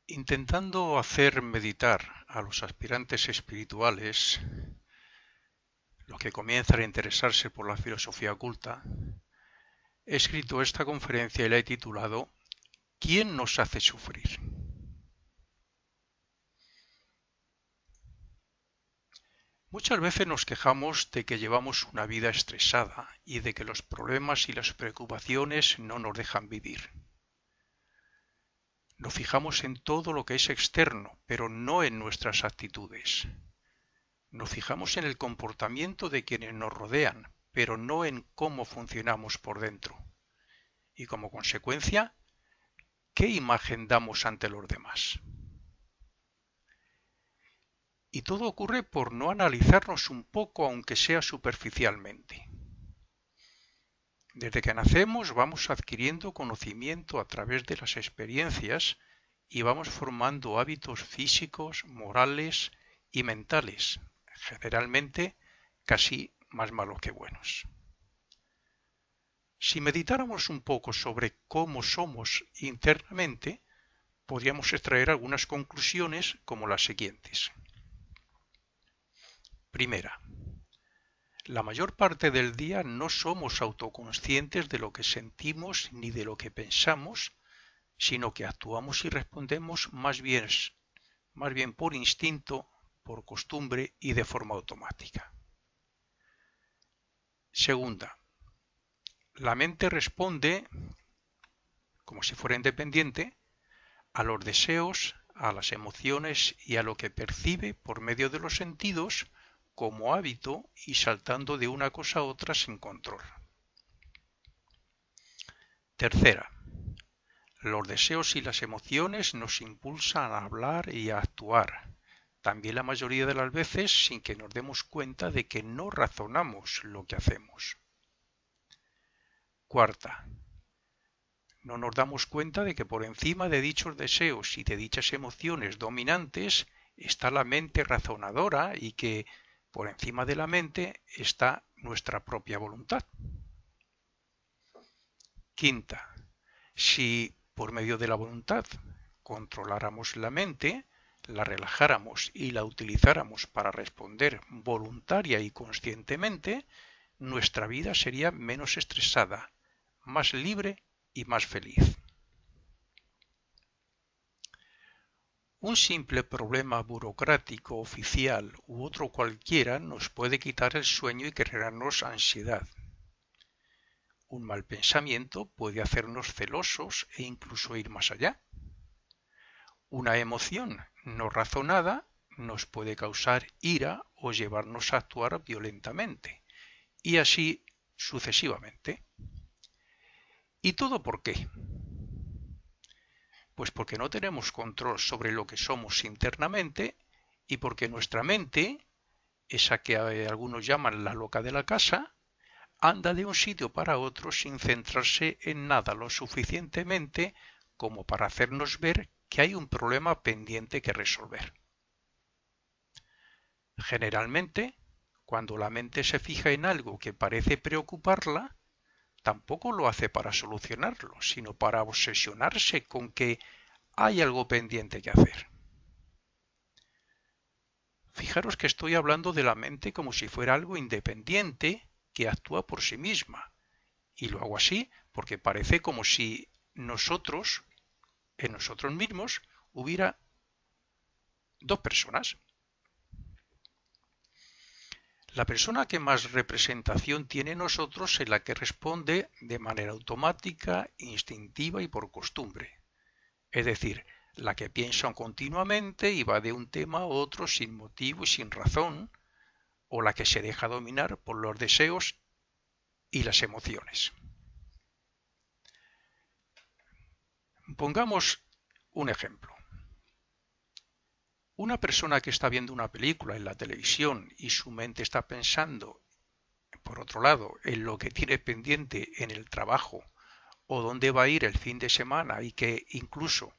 Intentando hacer meditar a los aspirantes espirituales, los que comienzan a interesarse por la filosofía oculta, he escrito esta conferencia y la he titulado ¿Quién nos hace sufrir? Muchas veces nos quejamos de que llevamos una vida estresada y de que los problemas y las preocupaciones no nos dejan vivir. Nos fijamos en todo lo que es externo, pero no en nuestras actitudes. Nos fijamos en el comportamiento de quienes nos rodean, pero no en cómo funcionamos por dentro. Y como consecuencia, ¿qué imagen damos ante los demás? Y todo ocurre por no analizarnos un poco, aunque sea superficialmente. Desde que nacemos vamos adquiriendo conocimiento a través de las experiencias y vamos formando hábitos físicos, morales y mentales, generalmente casi más malos que buenos. Si meditáramos un poco sobre cómo somos internamente, podríamos extraer algunas conclusiones como las siguientes. Primera, la mayor parte del día no somos autoconscientes de lo que sentimos ni de lo que pensamos, sino que actuamos y respondemos más bien por instinto, por costumbre y de forma automática. Segunda, la mente responde, como si fuera independiente, a los deseos, a las emociones y a lo que percibe por medio de los sentidos como hábito y saltando de una cosa a otra sin control. Tercera, los deseos y las emociones nos impulsan a hablar y a actuar, también la mayoría de las veces sin que nos demos cuenta de que no razonamos lo que hacemos. Cuarta, no nos damos cuenta de que por encima de dichos deseos y de dichas emociones dominantes está la mente razonadora y que por encima de la mente está nuestra propia voluntad. Quinta, si por medio de la voluntad controláramos la mente, la relajáramos y la utilizáramos para responder voluntaria y conscientemente, nuestra vida sería menos estresada, más libre y más feliz. Un simple problema burocrático, oficial u otro cualquiera nos puede quitar el sueño y crearnos ansiedad. Un mal pensamiento puede hacernos celosos e incluso ir más allá. Una emoción no razonada nos puede causar ira o llevarnos a actuar violentamente, y así sucesivamente. ¿Y todo por qué? Pues porque no tenemos control sobre lo que somos internamente y porque nuestra mente, esa que algunos llaman la loca de la casa, anda de un sitio para otro sin centrarse en nada lo suficientemente como para hacernos ver que hay un problema pendiente que resolver. Generalmente, cuando la mente se fija en algo que parece preocuparla, tampoco lo hace para solucionarlo, sino para obsesionarse con que hay algo pendiente que hacer. Fijaros que estoy hablando de la mente como si fuera algo independiente que actúa por sí misma. Y lo hago así porque parece como si en nosotros mismos, hubiera dos personas. La persona que más representación tiene en nosotros es la que responde de manera automática, instintiva y por costumbre. Es decir, la que piensa continuamente y va de un tema a otro sin motivo y sin razón, o la que se deja dominar por los deseos y las emociones. Pongamos un ejemplo. Una persona que está viendo una película en la televisión y su mente está pensando, por otro lado, en lo que tiene pendiente en el trabajo o dónde va a ir el fin de semana y que incluso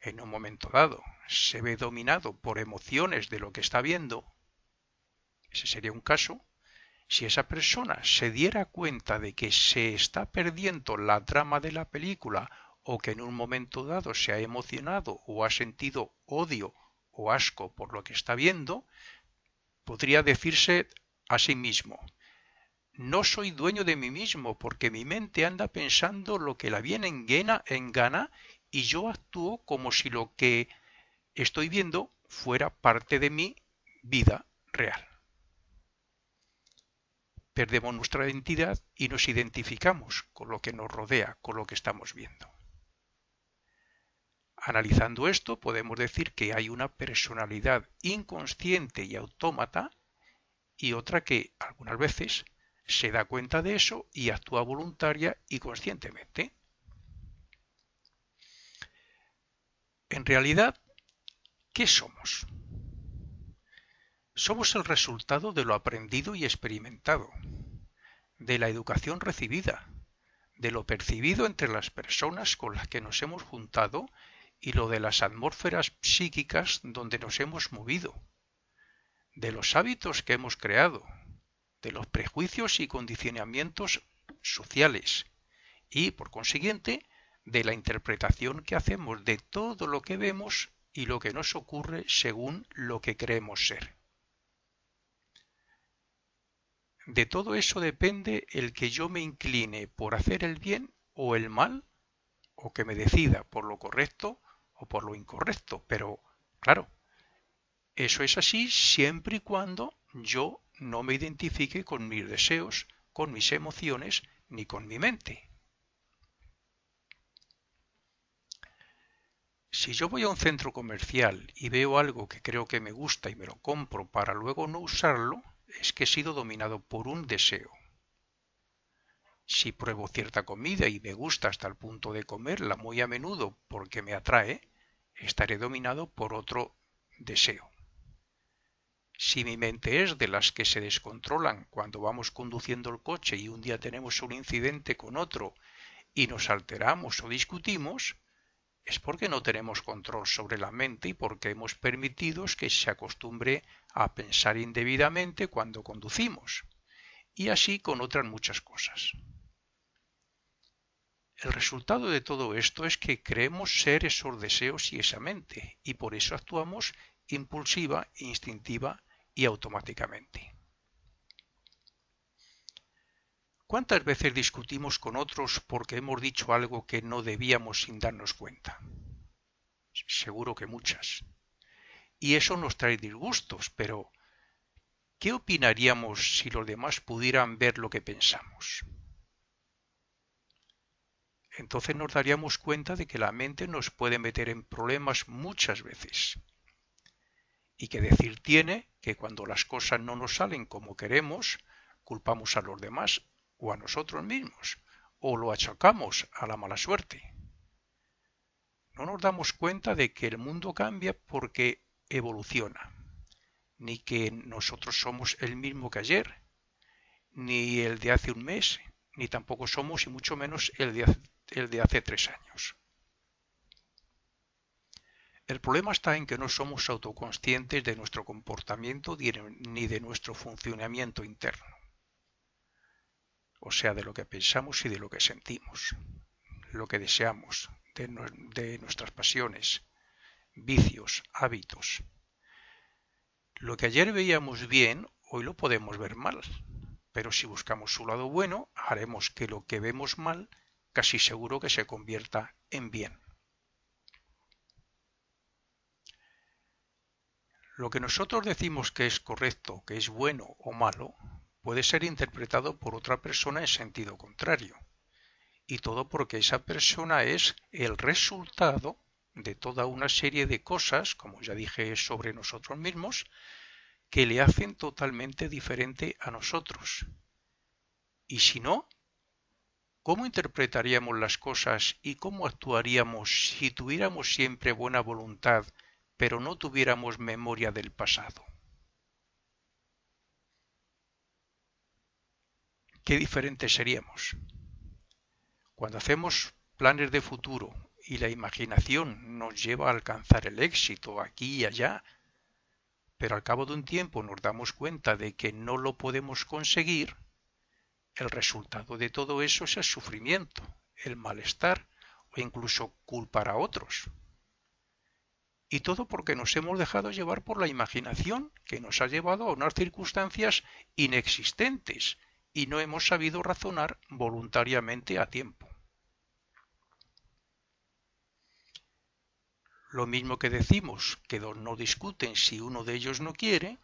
en un momento dado se ve dominado por emociones de lo que está viendo, ese sería un caso. Si esa persona se diera cuenta de que se está perdiendo la trama de la película o que en un momento dado se ha emocionado o ha sentido odio o asco por lo que está viendo, podría decirse a sí mismo: no soy dueño de mí mismo porque mi mente anda pensando lo que la viene en gana y yo actúo como si lo que estoy viendo fuera parte de mi vida real. Perdemos nuestra identidad y nos identificamos con lo que nos rodea, con lo que estamos viendo. Analizando esto, podemos decir que hay una personalidad inconsciente y autómata y otra que algunas veces se da cuenta de eso y actúa voluntaria y conscientemente. En realidad, ¿qué somos? Somos el resultado de lo aprendido y experimentado, de la educación recibida, de lo percibido entre las personas con las que nos hemos juntado y lo de las atmósferas psíquicas donde nos hemos movido, de los hábitos que hemos creado, de los prejuicios y condicionamientos sociales y, por consiguiente, de la interpretación que hacemos de todo lo que vemos y lo que nos ocurre según lo que creemos ser. De todo eso depende el que yo me incline por hacer el bien o el mal, o que me decida por lo correcto o por lo incorrecto. Pero, claro, eso es así siempre y cuando yo no me identifique con mis deseos, con mis emociones, ni con mi mente. Si yo voy a un centro comercial y veo algo que creo que me gusta y me lo compro para luego no usarlo, es que he sido dominado por un deseo. Si pruebo cierta comida y me gusta hasta el punto de comerla muy a menudo porque me atrae, estaré dominado por otro deseo. Si mi mente es de las que se descontrolan cuando vamos conduciendo el coche y un día tenemos un incidente con otro y nos alteramos o discutimos, es porque no tenemos control sobre la mente y porque hemos permitido que se acostumbre a pensar indebidamente cuando conducimos, y así con otras muchas cosas. El resultado de todo esto es que creemos ser esos deseos y esa mente, y por eso actuamos impulsiva, instintiva y automáticamente. ¿Cuántas veces discutimos con otros porque hemos dicho algo que no debíamos sin darnos cuenta? Seguro que muchas. Y eso nos trae disgustos, pero ¿qué opinaríamos si los demás pudieran ver lo que pensamos? Entonces nos daríamos cuenta de que la mente nos puede meter en problemas muchas veces. Y que decir tiene que cuando las cosas no nos salen como queremos, culpamos a los demás o a nosotros mismos, o lo achacamos a la mala suerte. No nos damos cuenta de que el mundo cambia porque evoluciona, ni que nosotros somos el mismo que ayer, ni el de hace un mes, ni tampoco somos y mucho menos el de hace 3 años. El problema está en que no somos autoconscientes de nuestro comportamiento ni de nuestro funcionamiento interno, o sea, de lo que pensamos y de lo que sentimos, lo que deseamos, de nuestras pasiones, vicios, hábitos. Lo que ayer veíamos bien, hoy lo podemos ver mal, pero si buscamos su lado bueno, haremos que lo que vemos mal casi seguro que se convierta en bien. Lo que nosotros decimos que es correcto, que es bueno o malo, puede ser interpretado por otra persona en sentido contrario. Y todo porque esa persona es el resultado de toda una serie de cosas, como ya dije sobre nosotros mismos, que le hacen totalmente diferente a nosotros. Y si no, ¿cómo interpretaríamos las cosas y cómo actuaríamos si tuviéramos siempre buena voluntad, pero no tuviéramos memoria del pasado? ¿Qué diferentes seríamos? Cuando hacemos planes de futuro y la imaginación nos lleva a alcanzar el éxito aquí y allá, pero al cabo de un tiempo nos damos cuenta de que no lo podemos conseguir, el resultado de todo eso es el sufrimiento, el malestar o incluso culpar a otros. Y todo porque nos hemos dejado llevar por la imaginación, que nos ha llevado a unas circunstancias inexistentes y no hemos sabido razonar voluntariamente a tiempo. Lo mismo que decimos que dos no discuten si uno de ellos no quiere,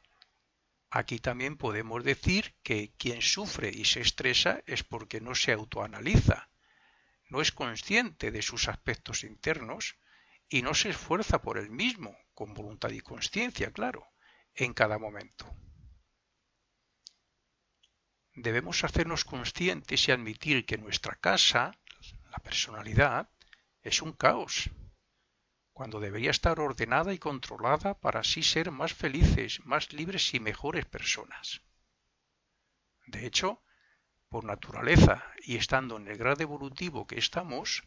aquí también podemos decir que quien sufre y se estresa es porque no se autoanaliza, no es consciente de sus aspectos internos y no se esfuerza por él mismo, con voluntad y conciencia, claro, en cada momento. Debemos hacernos conscientes y admitir que nuestra casa, la personalidad, es un caos, cuando debería estar ordenada y controlada para así ser más felices, más libres y mejores personas. De hecho, por naturaleza y estando en el grado evolutivo que estamos,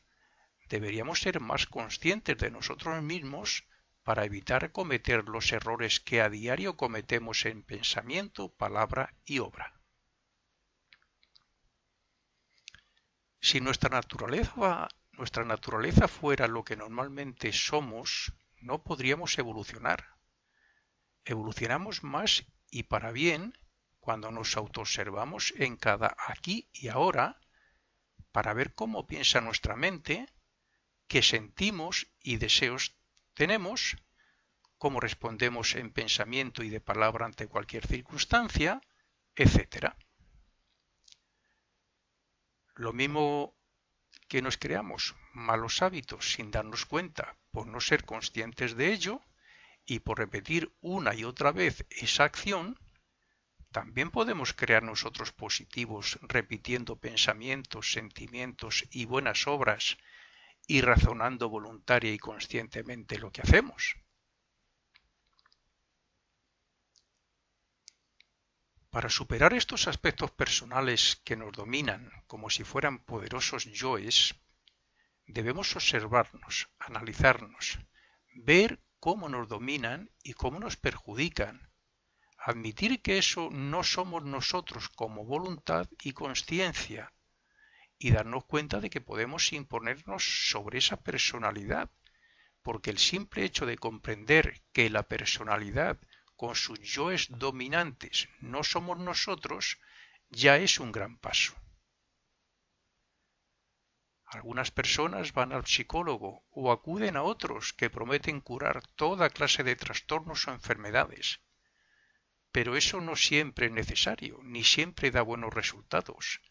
deberíamos ser más conscientes de nosotros mismos para evitar cometer los errores que a diario cometemos en pensamiento, palabra y obra. Si nuestra naturaleza fuera lo que normalmente somos, no podríamos evolucionar. Evolucionamos más y para bien cuando nos autoobservamos en cada aquí y ahora para ver cómo piensa nuestra mente, qué sentimos y deseos tenemos, cómo respondemos en pensamiento y de palabra ante cualquier circunstancia, etc. Lo mismo que nos creamos malos hábitos sin darnos cuenta por no ser conscientes de ello y por repetir una y otra vez esa acción, también podemos crear nosotros positivos repitiendo pensamientos, sentimientos y buenas obras y razonando voluntaria y conscientemente lo que hacemos. Para superar estos aspectos personales que nos dominan como si fueran poderosos yoes, debemos observarnos, analizarnos, ver cómo nos dominan y cómo nos perjudican, admitir que eso no somos nosotros como voluntad y conciencia, y darnos cuenta de que podemos imponernos sobre esa personalidad, porque el simple hecho de comprender que la personalidad con sus yoes dominantes no somos nosotros, ya es un gran paso. Algunas personas van al psicólogo o acuden a otros que prometen curar toda clase de trastornos o enfermedades, pero eso no siempre es necesario, ni siempre da buenos resultados,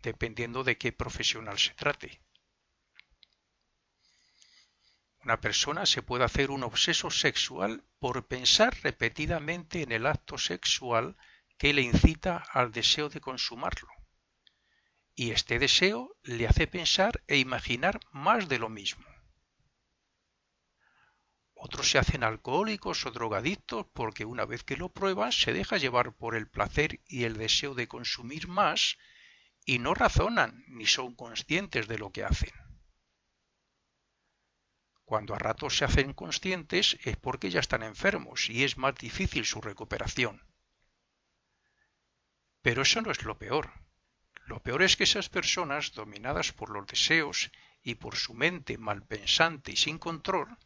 dependiendo de qué profesional se trate. Una persona se puede hacer un obseso sexual por pensar repetidamente en el acto sexual que le incita al deseo de consumarlo. Y este deseo le hace pensar e imaginar más de lo mismo. Otros se hacen alcohólicos o drogadictos porque una vez que lo prueban se deja llevar por el placer y el deseo de consumir más y no razonan ni son conscientes de lo que hacen. Cuando a ratos se hacen conscientes es porque ya están enfermos y es más difícil su recuperación. Pero eso no es lo peor. Lo peor es que esas personas, dominadas por los deseos y por su mente malpensante y sin control,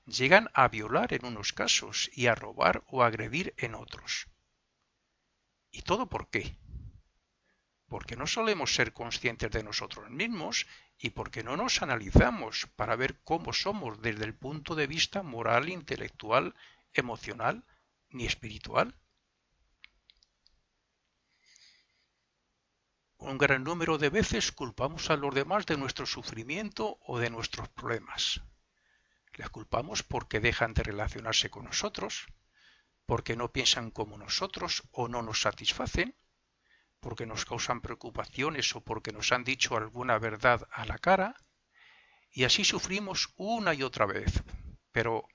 llegan a violar en unos casos y a robar o agredir en otros. ¿Y todo por qué? Porque no solemos ser conscientes de nosotros mismos y porque no nos analizamos para ver cómo somos desde el punto de vista moral, intelectual, emocional ni espiritual. Un gran número de veces culpamos a los demás de nuestro sufrimiento o de nuestros problemas. Les culpamos porque dejan de relacionarse con nosotros, porque no piensan como nosotros o no nos satisfacen, porque nos causan preocupaciones o porque nos han dicho alguna verdad a la cara, y así sufrimos una y otra vez. Pero,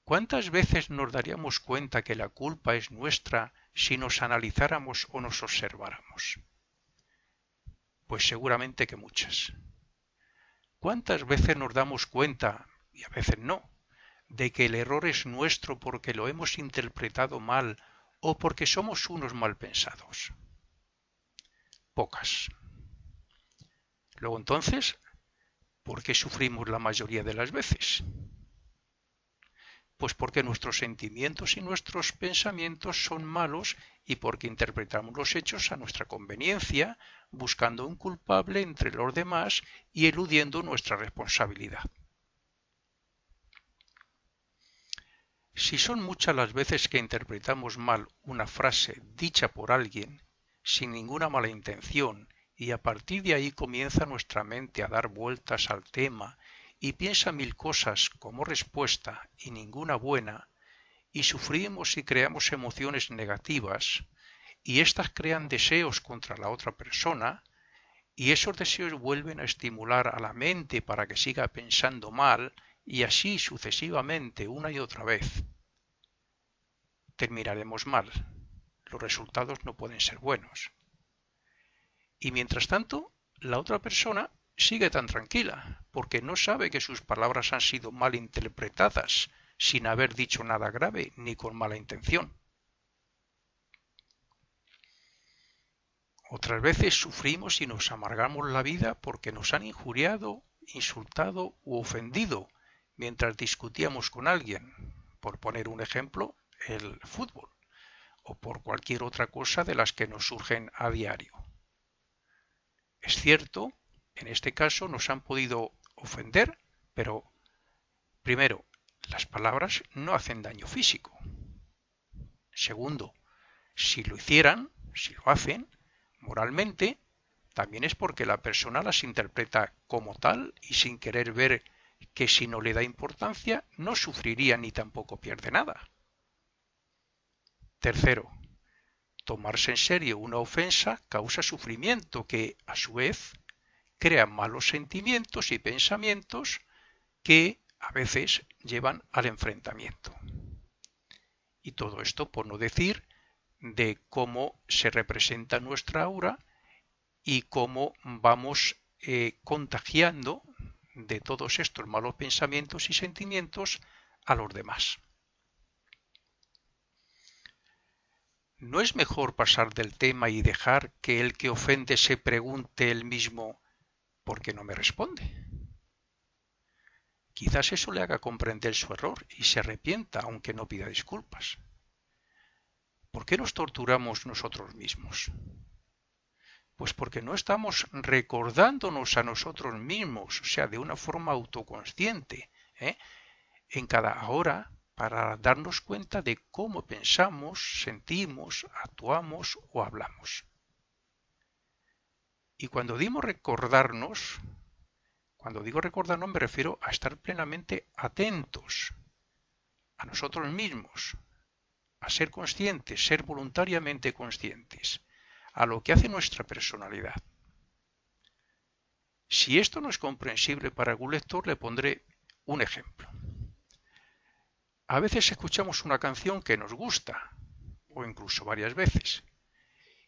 ¿cuántas veces nos daríamos cuenta que la culpa es nuestra si nos analizáramos o nos observáramos? Pues seguramente que muchas. ¿Cuántas veces nos damos cuenta, y a veces no, de que el error es nuestro porque lo hemos interpretado mal o porque somos unos mal pensados? Pocas. Luego entonces, ¿Por qué sufrimos la mayoría de las veces? Pues porque nuestros sentimientos y nuestros pensamientos son malos y porque interpretamos los hechos a nuestra conveniencia, buscando un culpable entre los demás y eludiendo nuestra responsabilidad. Si son muchas las veces que interpretamos mal una frase dicha por alguien, sin ninguna mala intención, y a partir de ahí comienza nuestra mente a dar vueltas al tema y piensa mil cosas como respuesta y ninguna buena, y sufrimos y creamos emociones negativas, y éstas crean deseos contra la otra persona, y esos deseos vuelven a estimular a la mente para que siga pensando mal, y así sucesivamente una y otra vez. Terminaremos mal. Los resultados no pueden ser buenos. Y mientras tanto, la otra persona sigue tan tranquila, porque no sabe que sus palabras han sido mal interpretadas, sin haber dicho nada grave ni con mala intención. Otras veces sufrimos y nos amargamos la vida porque nos han injuriado, insultado u ofendido mientras discutíamos con alguien, por poner un ejemplo, el fútbol, o por cualquier otra cosa de las que nos surgen a diario. Es cierto, en este caso nos han podido ofender, pero primero, las palabras no hacen daño físico. Segundo, si lo hicieran, si lo hacen, moralmente, también es porque la persona las interpreta como tal y sin querer ver que si no le da importancia no sufriría ni tampoco pierde nada. Tercero, tomarse en serio una ofensa causa sufrimiento que, a su vez, crea malos sentimientos y pensamientos que a veces llevan al enfrentamiento. Y todo esto por no decir de cómo se representa nuestra aura y cómo vamos contagiando de todos estos malos pensamientos y sentimientos a los demás. ¿No es mejor pasar del tema y dejar que el que ofende se pregunte él mismo ¿por qué no me responde? Quizás eso le haga comprender su error y se arrepienta aunque no pida disculpas. ¿Por qué nos torturamos nosotros mismos? Pues porque no estamos recordándonos a nosotros mismos, o sea, de una forma autoconsciente, en cada hora para darnos cuenta de cómo pensamos, sentimos, actuamos o hablamos. Y cuando digo recordarnos me refiero a estar plenamente atentos a nosotros mismos, a ser conscientes, ser voluntariamente conscientes a lo que hace nuestra personalidad. Si esto no es comprensible para algún lector, le pondré un ejemplo. A veces escuchamos una canción que nos gusta, o incluso varias veces,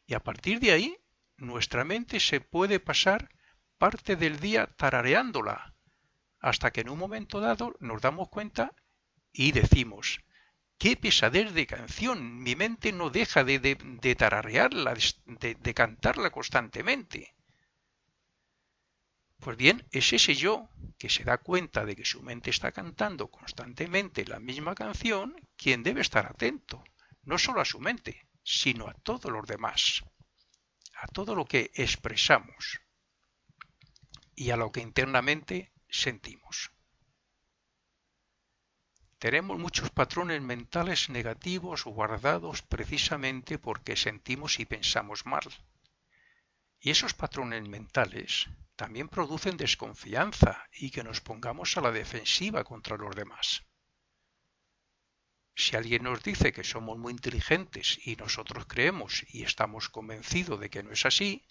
y a partir de ahí nuestra mente se puede pasar parte del día tarareándola, hasta que en un momento dado nos damos cuenta y decimos, ¡qué pesadez de canción! Mi mente no deja de tararearla, de cantarla constantemente. Pues bien, es ese yo que se da cuenta de que su mente está cantando constantemente la misma canción quien debe estar atento, no solo a su mente, sino a todos los demás, a todo lo que expresamos y a lo que internamente sentimos. Tenemos muchos patrones mentales negativos guardados precisamente porque sentimos y pensamos mal. Y esos patrones mentales también producen desconfianza y que nos pongamos a la defensiva contra los demás. Si alguien nos dice que somos muy inteligentes y nosotros creemos y estamos convencidos de que no es así,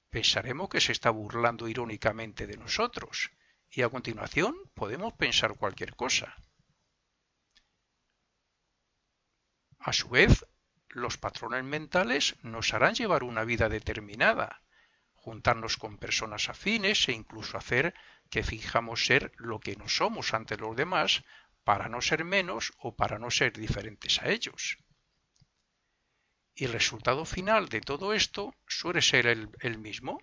pensaremos que se está burlando irónicamente de nosotros y a continuación podemos pensar cualquier cosa. A su vez, los patrones mentales nos harán llevar una vida determinada, juntarnos con personas afines e incluso hacer que fijamos ser lo que no somos ante los demás para no ser menos o para no ser diferentes a ellos. Y el resultado final de todo esto suele ser el mismo,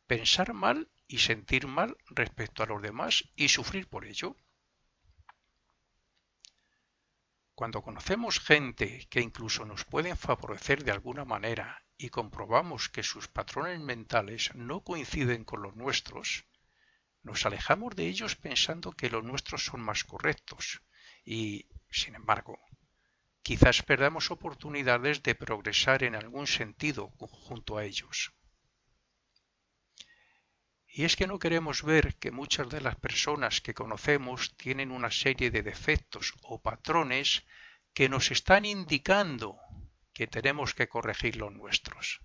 pensar mal y sentir mal respecto a los demás y sufrir por ello. Cuando conocemos gente que incluso nos pueden favorecer de alguna manera y comprobamos que sus patrones mentales no coinciden con los nuestros, nos alejamos de ellos pensando que los nuestros son más correctos y, sin embargo, quizás perdamos oportunidades de progresar en algún sentido junto a ellos. Y es que no queremos ver que muchas de las personas que conocemos tienen una serie de defectos o patrones que nos están indicando que tenemos que corregir los nuestros.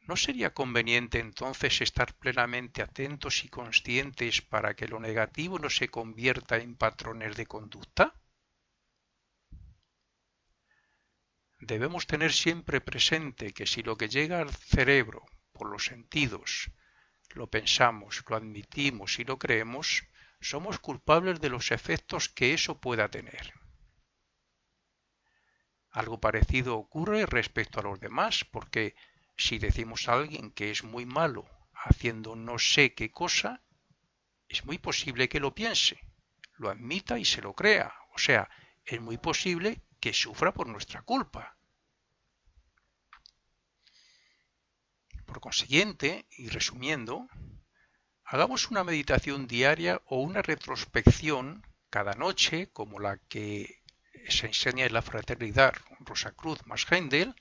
¿No sería conveniente entonces estar plenamente atentos y conscientes para que lo negativo no se convierta en patrones de conducta? Debemos tener siempre presente que si lo que llega al cerebro por los sentidos lo pensamos, lo admitimos y lo creemos, somos culpables de los efectos que eso pueda tener. Algo parecido ocurre respecto a los demás, porque si decimos a alguien que es muy malo haciendo no sé qué cosa, es muy posible que lo piense, lo admita y se lo crea. O sea, es muy posible que sufra por nuestra culpa. Por consiguiente, y resumiendo, hagamos una meditación diaria o una retrospección cada noche, como la que se enseña en la Fraternidad Rosacruz más Händel,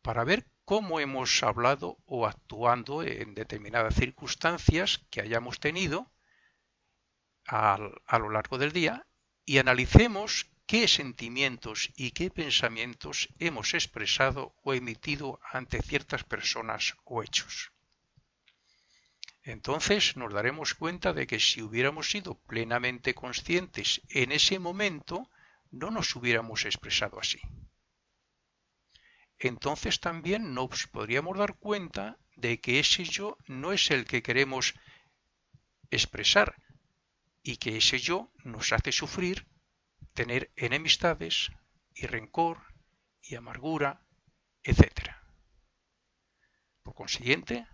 para ver cómo hemos hablado o actuando en determinadas circunstancias que hayamos tenido a lo largo del día y analicemos qué sentimientos y qué pensamientos hemos expresado o emitido ante ciertas personas o hechos. Entonces nos daremos cuenta de que si hubiéramos sido plenamente conscientes en ese momento, no nos hubiéramos expresado así. Entonces también nos podríamos dar cuenta de que ese yo no es el que queremos expresar y que ese yo nos hace sufrir, tener enemistades y rencor y amargura, etc. Por consiguiente,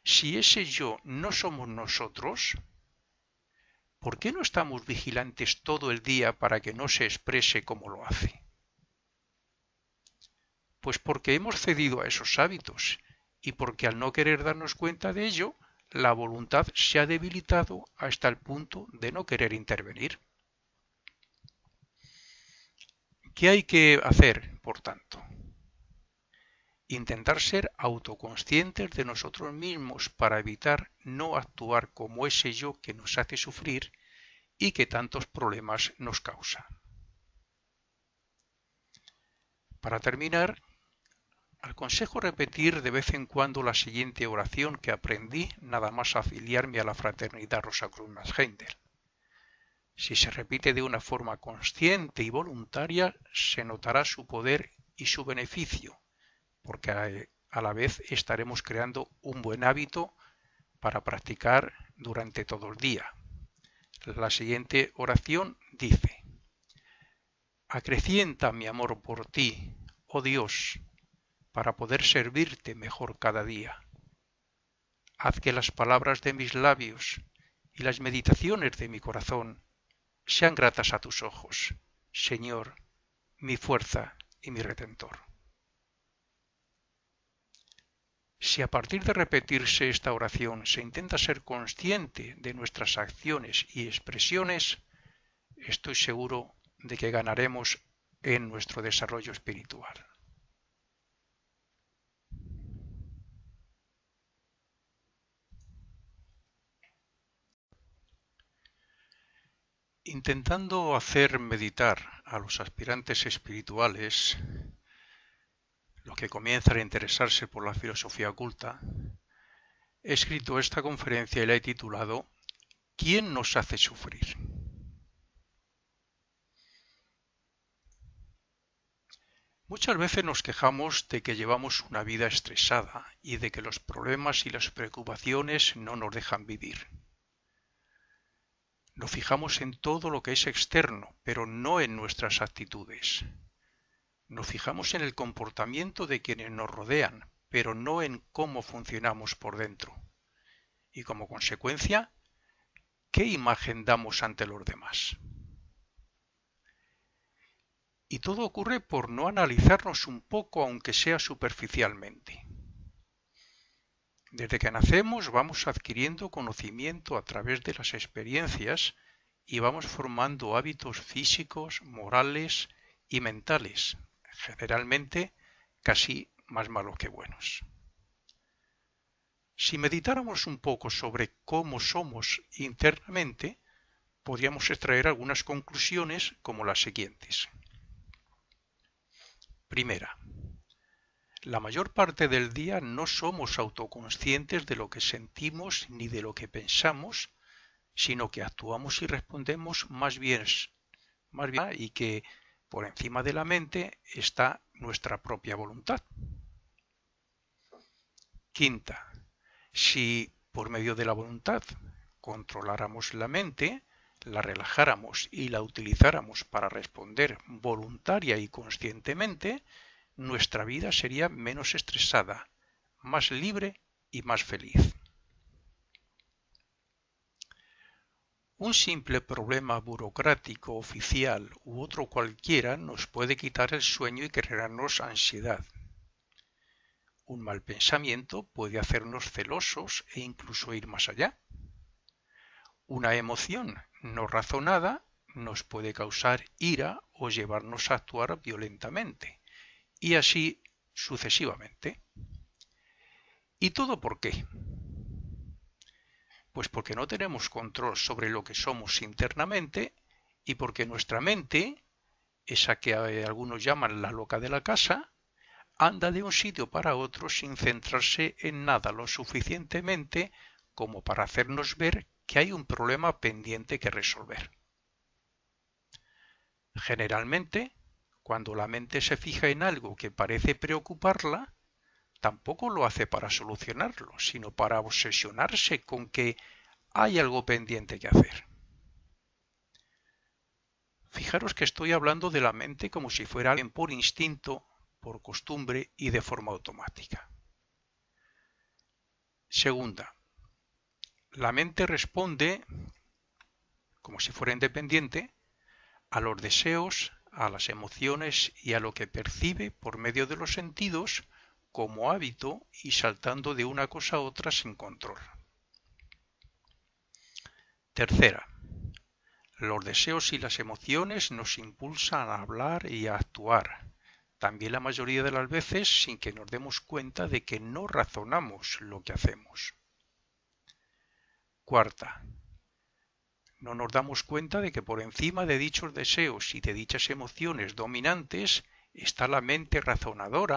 si ese yo no somos nosotros, ¿por qué no estamos vigilantes todo el día para que no se exprese como lo hace? Pues porque hemos cedido a esos hábitos y porque al no querer darnos cuenta de ello, la voluntad se ha debilitado hasta el punto de no querer intervenir. ¿Qué hay que hacer, por tanto? Intentar ser autoconscientes de nosotros mismos para evitar no actuar como ese yo que nos hace sufrir y que tantos problemas nos causa. Para terminar, aconsejo repetir de vez en cuando la siguiente oración que aprendí nada más afiliarme a la Fraternidad Rosacruz más Händel. Si se repite de una forma consciente y voluntaria, se notará su poder y su beneficio, porque a la vez estaremos creando un buen hábito para practicar durante todo el día. La siguiente oración dice: acrecienta mi amor por ti, oh Dios, para poder servirte mejor cada día. Haz que las palabras de mis labios y las meditaciones de mi corazón sean gratas a tus ojos, Señor, mi fuerza y mi Redentor. Si a partir de repetirse esta oración se intenta ser consciente de nuestras acciones y expresiones, estoy seguro de que ganaremos en nuestro desarrollo espiritual. Intentando hacer meditar a los aspirantes espirituales, los que comienzan a interesarse por la filosofía oculta, he escrito esta conferencia y la he titulado ¿Quién nos hace sufrir? Muchas veces nos quejamos de que llevamos una vida estresada y de que los problemas y las preocupaciones no nos dejan vivir. Nos fijamos en todo lo que es externo, pero no en nuestras actitudes. Nos fijamos en el comportamiento de quienes nos rodean, pero no en cómo funcionamos por dentro. Y como consecuencia, ¿qué imagen damos ante los demás? Y todo ocurre por no analizarnos un poco, aunque sea superficialmente. Desde que nacemos vamos adquiriendo conocimiento a través de las experiencias y vamos formando hábitos físicos, morales y mentales, generalmente casi más malos que buenos. Si meditáramos un poco sobre cómo somos internamente, podríamos extraer algunas conclusiones como las siguientes. Primera, la mayor parte del día no somos autoconscientes de lo que sentimos ni de lo que pensamos, sino que actuamos y respondemos más bien y que por encima de la mente está nuestra propia voluntad. Quinta, si por medio de la voluntad controláramos la mente, la relajáramos y la utilizáramos para responder voluntaria y conscientemente, nuestra vida sería menos estresada, más libre y más feliz. Un simple problema burocrático, oficial u otro cualquiera nos puede quitar el sueño y crearnos ansiedad. Un mal pensamiento puede hacernos celosos e incluso ir más allá. Una emoción no razonada nos puede causar ira o llevarnos a actuar violentamente, y así sucesivamente. ¿Y todo por qué? Pues porque no tenemos control sobre lo que somos internamente y porque nuestra mente, esa que algunos llaman la loca de la casa, anda de un sitio para otro sin centrarse en nada lo suficientemente como para hacernos ver que hay un problema pendiente que resolver. Generalmente, cuando la mente se fija en algo que parece preocuparla, tampoco lo hace para solucionarlo, sino para obsesionarse con que hay algo pendiente que hacer. Fijaros que estoy hablando de la mente como si fuera alguien por instinto, por costumbre y de forma automática. Segunda, la mente responde, como si fuera independiente, a los deseos, a las emociones y a lo que percibe por medio de los sentidos como hábito y saltando de una cosa a otra sin control. Tercera, los deseos y las emociones nos impulsan a hablar y a actuar, también la mayoría de las veces sin que nos demos cuenta de que no razonamos lo que hacemos. Cuarta, no nos damos cuenta de que por encima de dichos deseos y de dichas emociones dominantes está la mente razonadora